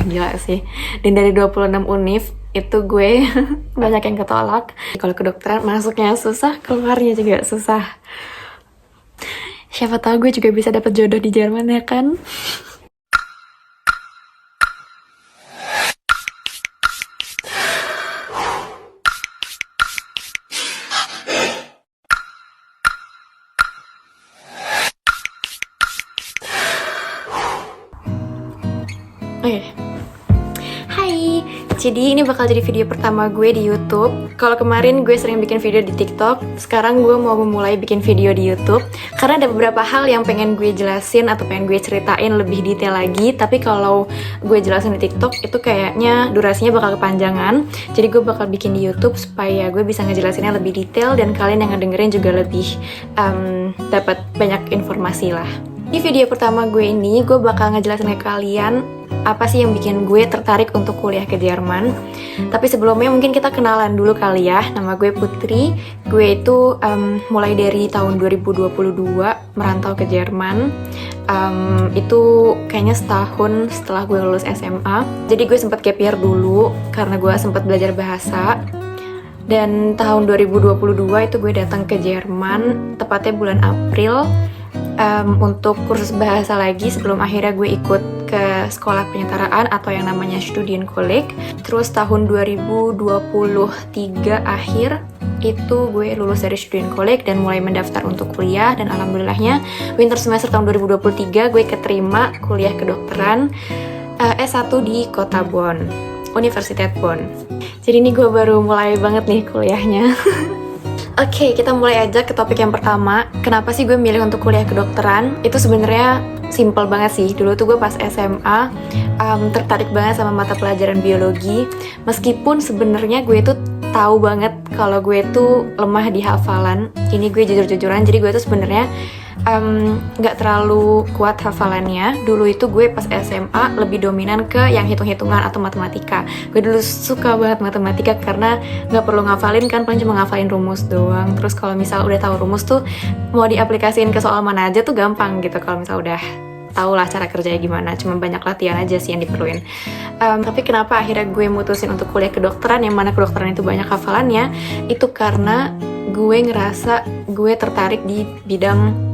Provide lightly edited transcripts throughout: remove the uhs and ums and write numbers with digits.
gila sih. Dan dari 26 univ itu gue banyak yang ketolak. Kalau kedokteran masuknya susah, keluarnya juga susah. Siapa tahu gue juga bisa dapat jodoh di Jerman ya kan? Oke. Hai, jadi ini bakal jadi video pertama gue di YouTube. Kalau kemarin gue sering bikin video di TikTok, sekarang gue mau memulai bikin video di YouTube karena ada beberapa hal yang pengen gue jelasin atau pengen gue ceritain lebih detail lagi. Tapi kalau gue jelasin di TikTok itu kayaknya durasinya bakal kepanjangan. Jadi gue bakal bikin di YouTube supaya gue bisa ngejelasinnya lebih detail dan kalian yang ngedengerin juga lebih dapat banyak informasi lah. Di video pertama gue ini, gue bakal ngejelasin ke kalian apa sih yang bikin gue tertarik untuk kuliah ke Jerman. Tapi sebelumnya mungkin kita kenalan dulu kali ya. Nama gue Putri. Gue itu mulai dari tahun 2022 merantau ke Jerman. Itu kayaknya setahun setelah gue lulus SMA. Jadi gue sempat gap year dulu karena gue sempat belajar bahasa. Dan tahun 2022 itu gue datang ke Jerman, tepatnya bulan April. Untuk kursus bahasa lagi sebelum akhirnya gue ikut ke sekolah penyetaraan atau yang namanya Studienkolleg. Terus tahun 2023 akhir itu gue lulus dari Studienkolleg dan mulai mendaftar untuk kuliah, dan alhamdulillahnya winter semester tahun 2023 gue keterima kuliah kedokteran S1 di kota Bonn, Universitas Bonn. Jadi ini gue baru mulai banget nih kuliahnya. Oke, kita mulai aja ke topik yang pertama. Kenapa sih gue milih untuk kuliah kedokteran? Itu sebenarnya simple banget sih. Dulu tuh gue pas SMA tertarik banget sama mata pelajaran biologi. Meskipun sebenarnya gue tuh tahu banget kalau gue tuh lemah di hafalan. Ini gue jujur-jujuran. Jadi gue tuh sebenarnya nggak terlalu kuat hafalannya. Dulu itu gue pas SMA lebih dominan ke yang hitung-hitungan atau matematika. Gue dulu suka banget matematika karena nggak perlu ngafalin kan, paling cuma ngafalin rumus doang. Terus kalau misal udah tahu rumus tuh mau diaplikasiin ke soal mana aja tuh gampang gitu. Kalau misal udah tau lah cara kerjanya gimana, cuma banyak latihan aja sih yang diperluin. Tapi kenapa akhirnya gue mutusin untuk kuliah kedokteran, yang mana kedokteran itu banyak hafalannya? Itu karena gue ngerasa gue tertarik di bidang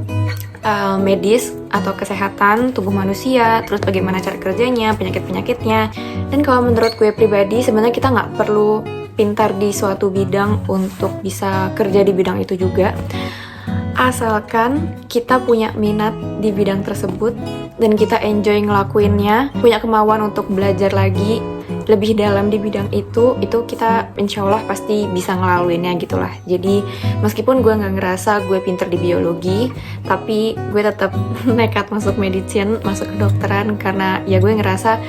medis atau kesehatan tubuh manusia, terus bagaimana cara kerjanya, penyakit-penyakitnya. Dan kalau menurut gue pribadi, sebenarnya kita nggak perlu pintar di suatu bidang untuk bisa kerja di bidang itu juga, asalkan kita punya minat di bidang tersebut dan kita enjoy ngelakuinnya, punya kemauan untuk belajar lagi lebih dalam di bidang itu kita insya Allah pasti bisa ngelaluinnya gitulah. Jadi meskipun gue nggak ngerasa gue pinter di biologi, tapi gue tetap nekat masuk medicine, masuk kedokteran karena ya gue ngerasa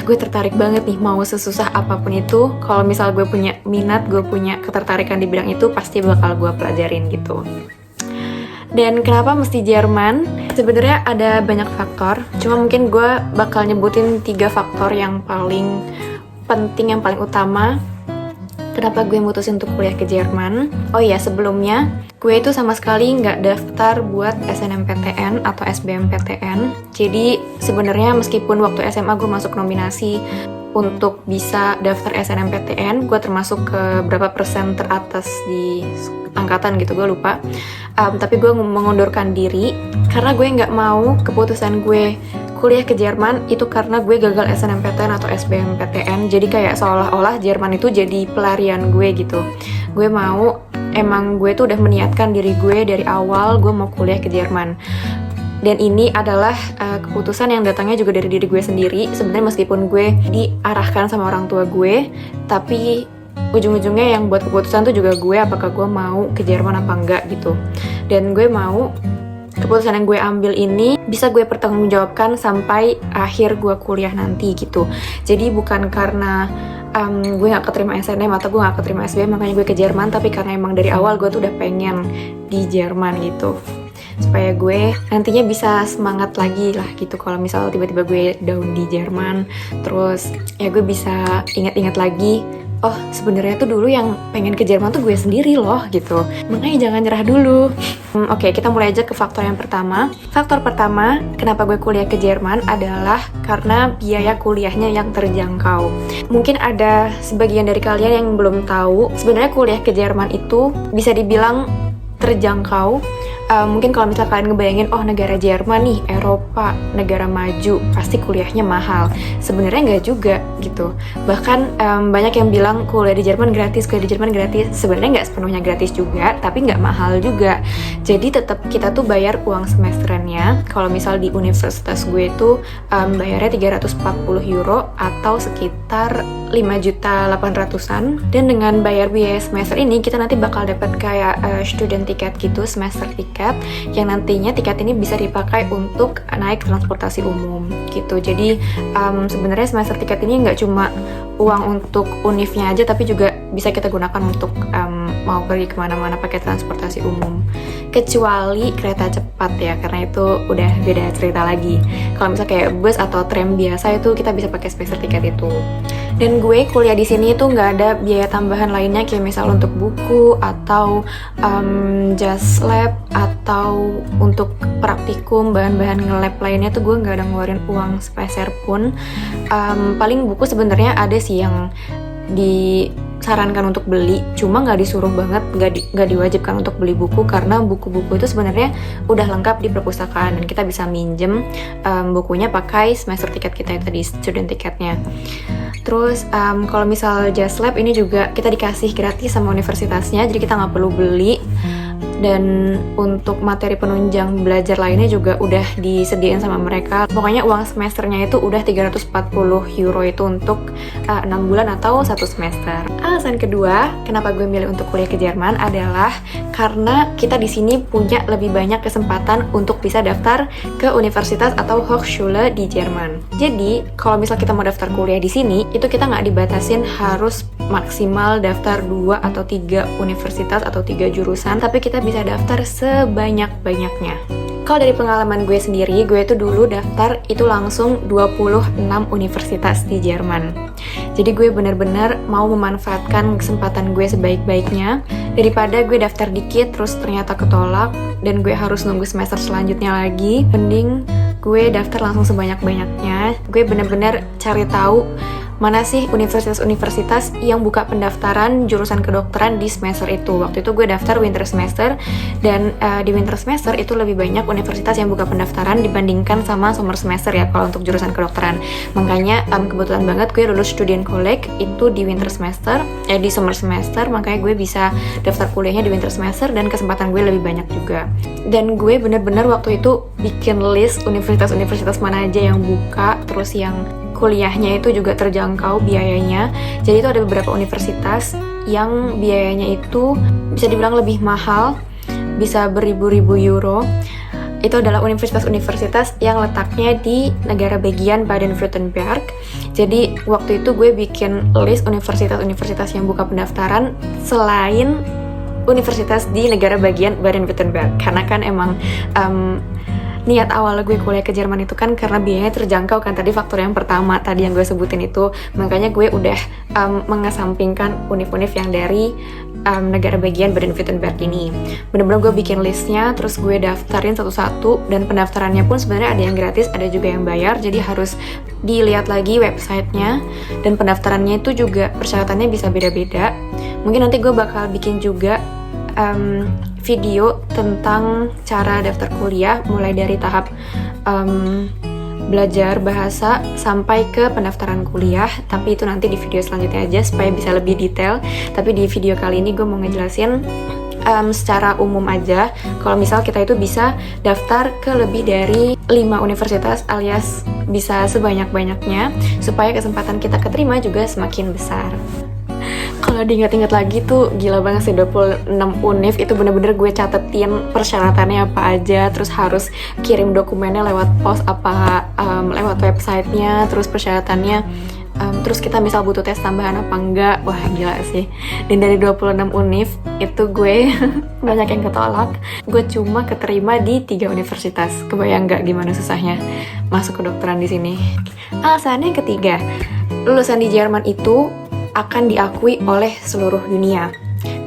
gue tertarik banget nih, mau sesusah apapun itu, kalau misal gue punya minat, gue punya ketertarikan di bidang itu, pasti bakal gue pelajarin gitu. Dan kenapa mesti Jerman? Sebenarnya ada banyak faktor, cuma mungkin gue bakal nyebutin 3 faktor yang paling penting, yang paling utama kenapa gue mutusin untuk kuliah ke Jerman. Oh iya, sebelumnya gue itu sama sekali nggak daftar buat SNMPTN atau SBMPTN. Jadi sebenarnya meskipun waktu SMA gue masuk nominasi untuk bisa daftar SNMPTN, gue termasuk ke berapa persen teratas di angkatan gitu, gue lupa. Tapi gue mengundurkan diri karena gue nggak mau keputusan gue kuliah ke Jerman itu karena gue gagal SNMPTN atau SBMPTN. Jadi kayak seolah-olah Jerman itu jadi pelarian gue gitu. Gue mau, emang gue tuh udah meniatkan diri gue dari awal gue mau kuliah ke Jerman. Dan ini adalah keputusan yang datangnya juga dari diri gue sendiri. Sebenarnya meskipun gue diarahkan sama orang tua gue, tapi ujung-ujungnya yang buat keputusan tuh juga gue, apakah gue mau ke Jerman apa enggak gitu. Dan gue mau keputusan yang gue ambil ini bisa gue pertanggungjawabkan sampai akhir gue kuliah nanti gitu. Jadi bukan karena gue gak keterima SNM atau gue gak keterima SBM makanya gue ke Jerman, tapi karena emang dari awal gue tuh udah pengen di Jerman gitu, supaya gue nantinya bisa semangat lagi lah gitu. Kalau misal tiba-tiba gue down di Jerman, terus ya gue bisa ingat-ingat lagi oh sebenarnya tuh dulu yang pengen ke Jerman tuh gue sendiri loh gitu. Makanya jangan nyerah dulu. Oke, kita mulai aja ke faktor yang pertama. Faktor pertama kenapa gue kuliah ke Jerman adalah karena biaya kuliahnya yang terjangkau. Mungkin ada sebagian dari kalian yang belum tahu, sebenarnya kuliah ke Jerman itu bisa dibilang terjangkau. Mungkin kalau misalnya kalian ngebayangin, oh negara Jerman nih, Eropa, negara maju, pasti kuliahnya mahal. Sebenarnya nggak juga gitu. Bahkan banyak yang bilang kuliah di Jerman gratis, kuliah di Jerman gratis. Sebenarnya nggak sepenuhnya gratis juga, tapi nggak mahal juga. Jadi tetap kita tuh bayar uang semesterannya. Kalau misal di universitas gue tuh bayarnya 340 euro atau sekitar 5.800.000-an. Dan dengan bayar biaya semester ini, kita nanti bakal dapat kayak student ticket gitu, semester ticket, yang nantinya tiket ini bisa dipakai untuk naik transportasi umum gitu. Jadi sebenarnya semester tiket ini nggak cuma uang untuk univnya aja, tapi juga bisa kita gunakan untuk mau pergi kemana-mana pakai transportasi umum, kecuali kereta cepat ya, karena itu udah beda cerita lagi. Kalau misalnya kayak bus atau tram biasa itu kita bisa pakai semester tiket itu. Dan gue kuliah di sini itu nggak ada biaya tambahan lainnya, kayak misal untuk buku atau just lab atau untuk praktikum bahan-bahan nge-lab lainnya tuh gue nggak ada ngeluarin uang sepeser pun. Paling buku sebenarnya ada sih yang disarankan untuk beli, cuma nggak disuruh banget, nggak diwajibkan untuk beli buku, karena buku-buku itu sebenarnya udah lengkap di perpustakaan dan kita bisa minjem bukunya pakai semester tiket kita itu tadi, student tiketnya. Terus kalau misal just lab ini juga kita dikasih gratis sama universitasnya, jadi kita nggak perlu beli. Dan untuk materi penunjang belajar lainnya juga udah disediain sama mereka. Pokoknya uang semesternya itu udah 340 euro itu untuk 6 bulan atau 1 semester. Alasan kedua kenapa gue milih untuk kuliah ke Jerman adalah karena kita di sini punya lebih banyak kesempatan untuk bisa daftar ke universitas atau Hochschule di Jerman. Jadi kalau misal kita mau daftar kuliah di sini, itu kita nggak dibatasin harus maksimal daftar 2 atau 3 universitas atau 3 jurusan, tapi kita bisa daftar sebanyak-banyaknya. Kalau dari pengalaman gue sendiri, gue tuh dulu daftar itu langsung 26 universitas di Jerman. Jadi gue bener-bener mau memanfaatkan kesempatan gue sebaik-baiknya, daripada gue daftar dikit terus ternyata ketolak dan gue harus nunggu semester selanjutnya lagi. Mending gue daftar langsung sebanyak-banyaknya. Gue bener-bener cari tahu mana sih universitas-universitas yang buka pendaftaran jurusan kedokteran di semester itu. Waktu itu gue daftar winter semester, dan di winter semester itu lebih banyak universitas yang buka pendaftaran dibandingkan sama summer semester ya kalau untuk jurusan kedokteran. Makanya kebetulan banget gue lulus Studienkolleg itu di winter semester, di summer semester, makanya gue bisa daftar kuliahnya di winter semester dan kesempatan gue lebih banyak juga. Dan gue bener-bener waktu itu bikin list universitas-universitas mana aja yang buka, terus yang kuliahnya itu juga terjangkau biayanya. Jadi itu ada beberapa universitas yang biayanya itu bisa dibilang lebih mahal, bisa beribu-ribu euro. Itu adalah universitas-universitas yang letaknya di negara bagian Baden-Württemberg. Jadi waktu itu gue bikin list universitas-universitas yang buka pendaftaran selain universitas di negara bagian Baden-Württemberg. Karena kan emang niat awal gue kuliah ke Jerman itu kan karena biayanya terjangkau kan, tadi faktor yang pertama tadi yang gue sebutin itu. Makanya gue udah mengesampingkan univ-univ yang dari negara bagian Baden-Württemberg ini. Bener-bener gue bikin listnya, terus gue daftarin satu-satu, dan pendaftarannya pun sebenarnya ada yang gratis, ada juga yang bayar, jadi harus dilihat lagi websitenya. Dan pendaftarannya itu juga persyaratannya bisa beda-beda. Mungkin nanti gue bakal bikin juga video tentang cara daftar kuliah, mulai dari tahap belajar bahasa sampai ke pendaftaran kuliah, tapi itu nanti di video selanjutnya aja supaya bisa lebih detail. Tapi di video kali ini gue mau ngejelasin secara umum aja, kalau misal kita itu bisa daftar ke lebih dari 5 universitas alias bisa sebanyak-banyaknya supaya kesempatan kita keterima juga semakin besar. Kalau diingat-ingat lagi tuh gila banget sih, 26 univ itu bener-bener gue catetin persyaratannya apa aja, terus harus kirim dokumennya lewat pos apa lewat websitenya, terus persyaratannya, terus kita misal butuh tes tambahan apa enggak. Wah gila sih. Dan dari 26 univ itu gue banyak yang ketolak. Gue cuma keterima di 3 universitas. Kebayang nggak gimana susahnya masuk kedokteran di sini. Alasannya yang ketiga, lulusan di Jerman itu akan diakui oleh seluruh dunia.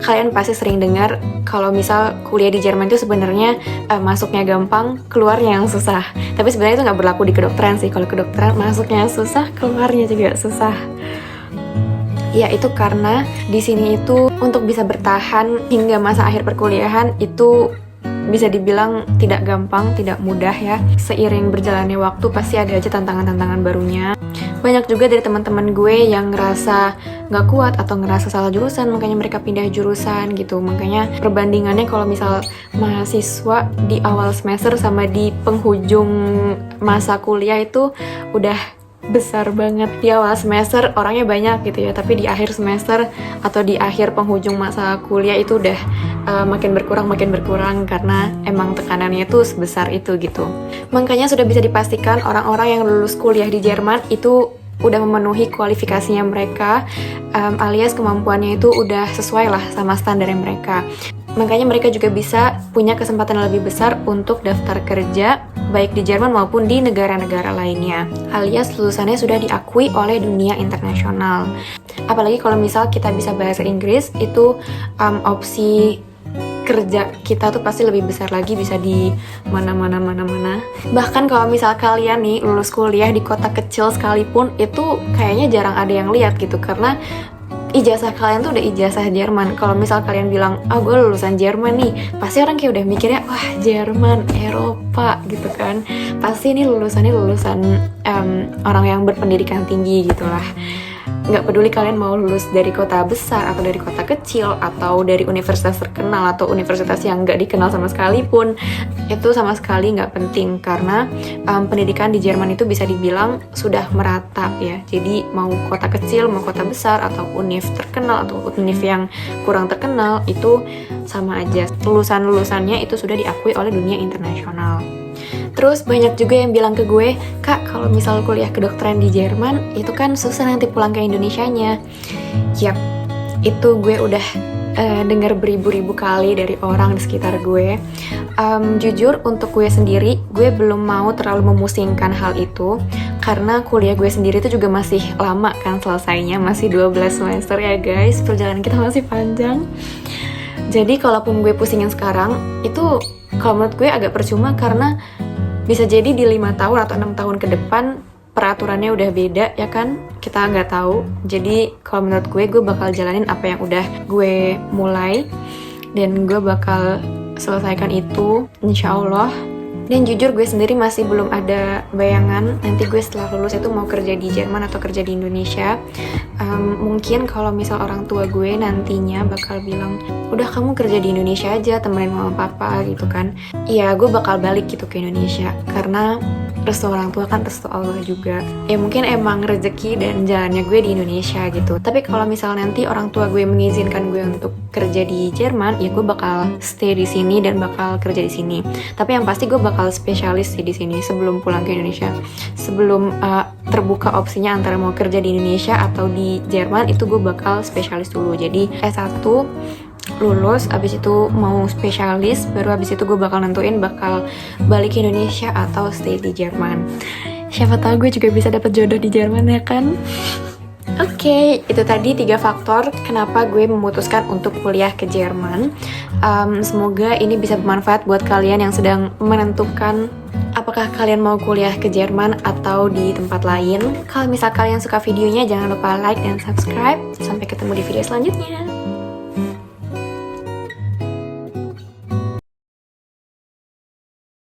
Kalian pasti sering dengar kalau misal kuliah di Jerman itu sebenarnya masuknya gampang, keluarnya yang susah. Tapi sebenarnya itu nggak berlaku di kedokteran sih. Kalau kedokteran masuknya susah, keluarnya juga susah. Ya itu karena di sini itu untuk bisa bertahan hingga masa akhir perkuliahan itu bisa dibilang tidak gampang, tidak mudah ya. Seiring berjalannya waktu pasti ada aja tantangan-tantangan barunya. Banyak juga dari teman-teman gue yang ngerasa nggak kuat atau ngerasa salah jurusan, makanya mereka pindah jurusan gitu. Makanya perbandingannya kalau misal mahasiswa di awal semester sama di penghujung masa kuliah itu udah besar banget. Di awal semester orangnya banyak gitu ya, tapi di akhir semester atau di akhir penghujung masa kuliah itu udah makin berkurang karena emang tekanannya itu sebesar itu gitu. Makanya sudah bisa dipastikan orang-orang yang lulus kuliah di Jerman itu udah memenuhi kualifikasinya mereka, alias kemampuannya itu udah sesuai lah sama standarnya mereka. Makanya mereka juga bisa punya kesempatan yang lebih besar untuk daftar kerja baik di Jerman maupun di negara-negara lainnya, alias lulusannya sudah diakui oleh dunia internasional. Apalagi kalau misal kita bisa bahasa Inggris, itu opsi kerja kita tuh pasti lebih besar lagi, bisa di mana-mana. Bahkan kalau misal kalian nih lulus kuliah di kota kecil sekalipun, itu kayaknya jarang ada yang lihat gitu, karena ijazah kalian tuh udah ijazah Jerman. Kalau misal kalian bilang, gue lulusan Jerman nih, pasti orang kayak udah mikirnya, wah Jerman, Eropa gitu kan. Pasti ini lulusan orang yang berpendidikan tinggi gitulah. Nggak peduli kalian mau lulus dari kota besar atau dari kota kecil atau dari universitas terkenal atau universitas yang nggak dikenal sama sekali pun, itu sama sekali nggak penting, karena pendidikan di Jerman itu bisa dibilang sudah merata ya. Jadi mau kota kecil, mau kota besar, atau univ terkenal atau univ yang kurang terkenal, itu sama aja. Lulusan-lulusannya itu sudah diakui oleh dunia internasional. Terus banyak juga yang bilang ke gue, Kak, kalau misal kuliah kedokteran di Jerman, itu kan susah nanti pulang ke Indonesianya. Yap, itu gue udah dengar beribu-ribu kali dari orang di sekitar gue. Jujur, untuk gue sendiri, gue belum mau terlalu memusingkan hal itu, karena kuliah gue sendiri itu juga masih lama kan selesainya, masih 12 semester ya guys, perjalanan kita masih panjang. Jadi kalaupun gue pusingin sekarang, itu kalau menurut gue agak percuma, karena bisa jadi di 5 tahun atau 6 tahun ke depan peraturannya udah beda ya kan, kita nggak tahu. Jadi kalau menurut gue bakal jalanin apa yang udah gue mulai, dan gue bakal selesaikan itu insya Allah. Dan jujur gue sendiri masih belum ada bayangan nanti gue setelah lulus itu mau kerja di Jerman atau kerja di Indonesia. Mungkin kalau misal orang tua gue nantinya bakal bilang, udah kamu kerja di Indonesia aja, temenin mama papa gitu kan. Iya, gue bakal balik gitu ke Indonesia, karena restu orang tua kan restu Allah juga. Ya mungkin emang rezeki dan jalannya gue di Indonesia gitu. Tapi kalau misal nanti orang tua gue mengizinkan gue untuk kerja di Jerman, ya gue bakal stay di sini dan bakal kerja di sini. Tapi yang pasti gue bakal spesialis sih di sini sebelum pulang ke Indonesia. Sebelum terbuka opsinya antara mau kerja di Indonesia atau di Jerman, itu gue bakal spesialis dulu. Jadi S1 lulus, abis itu mau spesialis, baru abis itu gue bakal nentuin bakal balik ke Indonesia atau stay di Jerman. Siapa tahu gue juga bisa dapet jodoh di Jerman ya kan. Oke, itu tadi 3 faktor kenapa gue memutuskan untuk kuliah ke Jerman. Semoga ini bisa bermanfaat buat kalian yang sedang menentukan apakah kalian mau kuliah ke Jerman atau di tempat lain. Kalau misal kalian suka videonya, jangan lupa like dan subscribe. Sampai ketemu di video selanjutnya.